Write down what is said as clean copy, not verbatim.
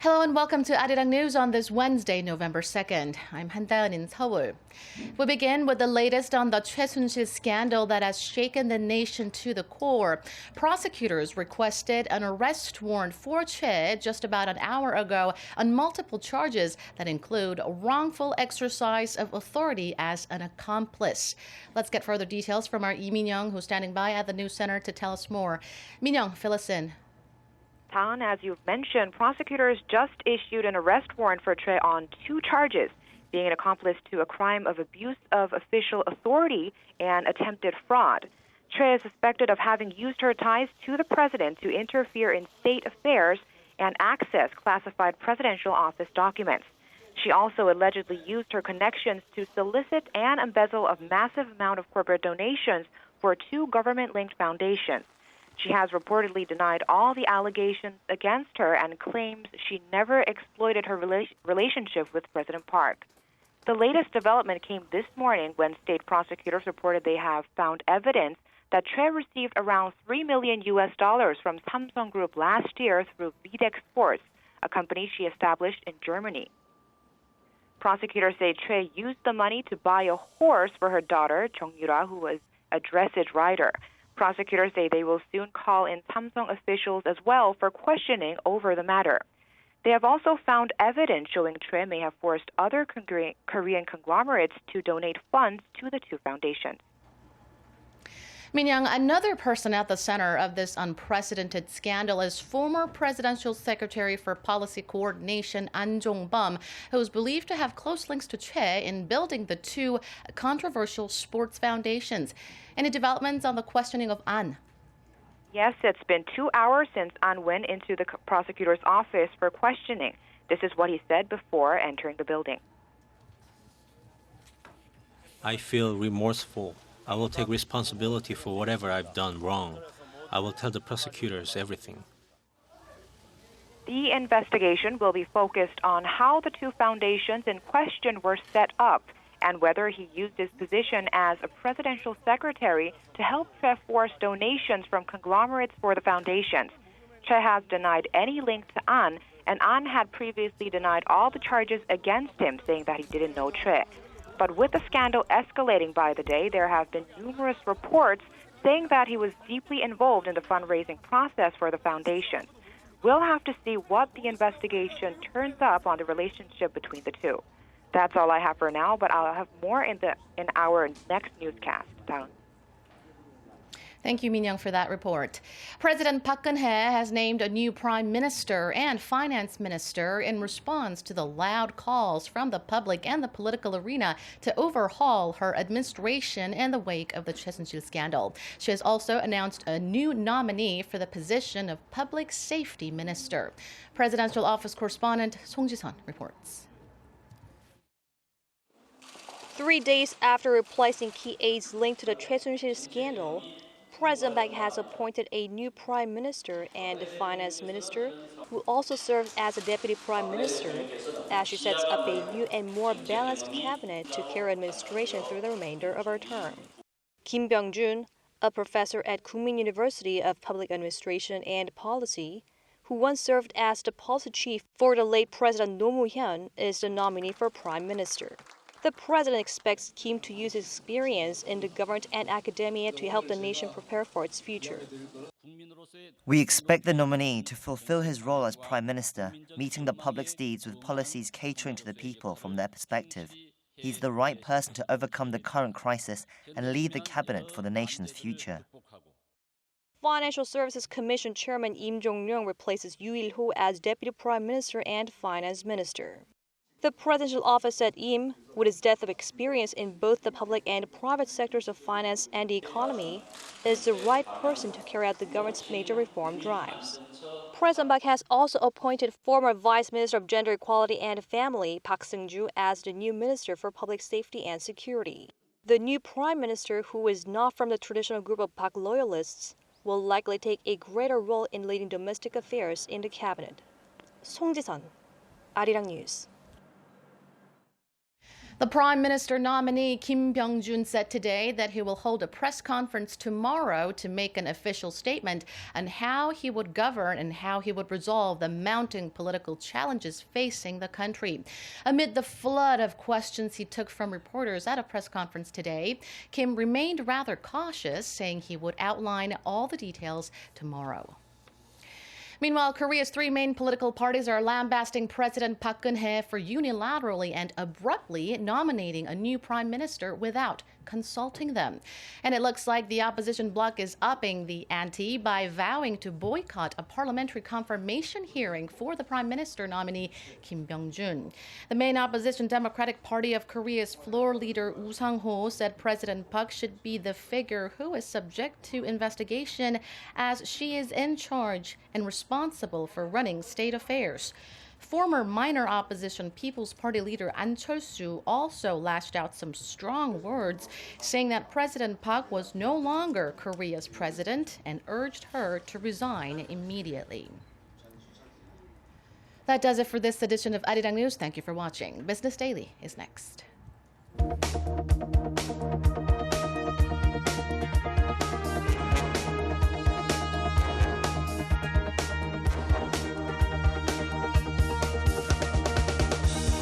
Hello and welcome to ARIRANG News on this Wednesday, November 2nd. I'm Han-daeun in Seoul. We begin with the latest on the Choi Soon-sil scandal that has shaken the nation to the core. Prosecutors requested an arrest warrant for Choi just about an hour ago on multiple charges that include wrongful exercise of authority as an accomplice. Let's get further details from our Lee Min-young, who's standing by at the news center to tell us more. Min-young, fill us in. Tan, as you've mentioned, prosecutors just issued an arrest warrant for Choi on 2 charges, being an accomplice to a crime of abuse of official authority and attempted fraud. Choi is suspected of having used her ties to the president to interfere in state affairs and access classified presidential office documents. She also allegedly used her connections to solicit and embezzle a massive amount of corporate donations for 2 government-linked foundations. She has reportedly denied all the allegations against her and claims she never exploited her relationship with President Park. The latest development came this morning when state prosecutors reported they have found evidence that Choi received around $3 million from Samsung Group last year through Videx Sports, a company she established in Germany. Prosecutors say Choi used the money to buy a horse for her daughter, Jung Yura, who was a dressage rider. Prosecutors say they will soon call in Samsung officials as well for questioning over the matter. They have also found evidence showing Choi may have forced other Korean conglomerates to donate funds to the 2 foundations. Min-young, another person at the center of this unprecedented scandal is former Presidential Secretary for Policy Coordination Ahn Jong-beom, who is believed to have close links to Choi in building the 2 controversial sports foundations. Any developments on the questioning of Ahn? Yes, it's been 2 hours since Ahn went into the prosecutor's office for questioning. This is what he said before entering the building. I feel remorseful. I will take responsibility for whatever I've done wrong. I will tell the prosecutors everything. The investigation will be focused on how the 2 foundations in question were set up and whether he used his position as a presidential secretary to help Choi force donations from conglomerates for the foundations. Choi has denied any link to Ahn, and Ahn had previously denied all the charges against him, saying that he didn't know Choi. But with the scandal escalating by the day, there have been numerous reports saying that he was deeply involved in the fundraising process for the foundations. We'll have to see what the investigation turns up on the relationship between the 2. That's all I have for now, but I'll have more in our next newscast. Thank you, Min-young, for that report. President Park Geun-hye has named a new prime minister and finance minister in response to the loud calls from the public and the political arena to overhaul her administration in the wake of the Choi Soon-sil scandal. She has also announced a new nominee for the position of public safety minister. Presidential office correspondent Song Ji-sun reports. 3 days after replacing key aides linked to the Choi Soon-sil scandal, President Park has appointed a new prime minister and a finance minister who also serves as a deputy prime minister as she sets up a new and more balanced cabinet to carry administration through the remainder of her term. Kim Byung-jun, a professor at Kookmin University of Public Administration and Policy, who once served as the policy chief for the late President Roh Moo-hyun, is the nominee for prime minister. The president expects Kim to use his experience in the government and academia to help the nation prepare for its future. We expect the nominee to fulfill his role as prime minister, meeting the public's needs with policies catering to the people from their perspective. He's the right person to overcome the current crisis and lead the cabinet for the nation's future. Financial Services Commission Chairman Im Jong-ryong replaces Yoo Il-ho as deputy prime minister and finance minister. The presidential office said Im, with his depth of experience in both the public and private sectors of finance and the economy, is the right person to carry out the government's major reform drives. President Park has also appointed former Vice Minister of Gender Equality and Family Park Seung-ju as the new Minister for Public Safety and Security. The new Prime Minister, who is not from the traditional group of Park loyalists, will likely take a greater role in leading domestic affairs in the cabinet. Song Ji-sun, ARIRANG News. The Prime Minister nominee Kim Byung-jun said today that he will hold a press conference tomorrow to make an official statement on how he would govern and how he would resolve the mounting political challenges facing the country. Amid the flood of questions he took from reporters at a press conference today, Kim remained rather cautious, saying he would outline all the details tomorrow. Meanwhile, Korea's three main political parties are lambasting President Park Geun-hye for unilaterally and abruptly nominating a new prime minister without consulting them. And it looks like the opposition bloc is upping the ante by vowing to boycott a parliamentary confirmation hearing for the prime minister nominee Kim Byung-jun. The main opposition Democratic Party of Korea's floor leader Woo Sang-ho said President Park should be the figure who is subject to investigation as she is in charge and responsible for running state affairs. Former minor opposition People's Party leader Ahn Jong-beom also lashed out some strong words, saying that President Park was no longer Korea's president and urged her to resign immediately. That does it for this edition of ARIRANG News. Thank you for watching. Business Daily is next.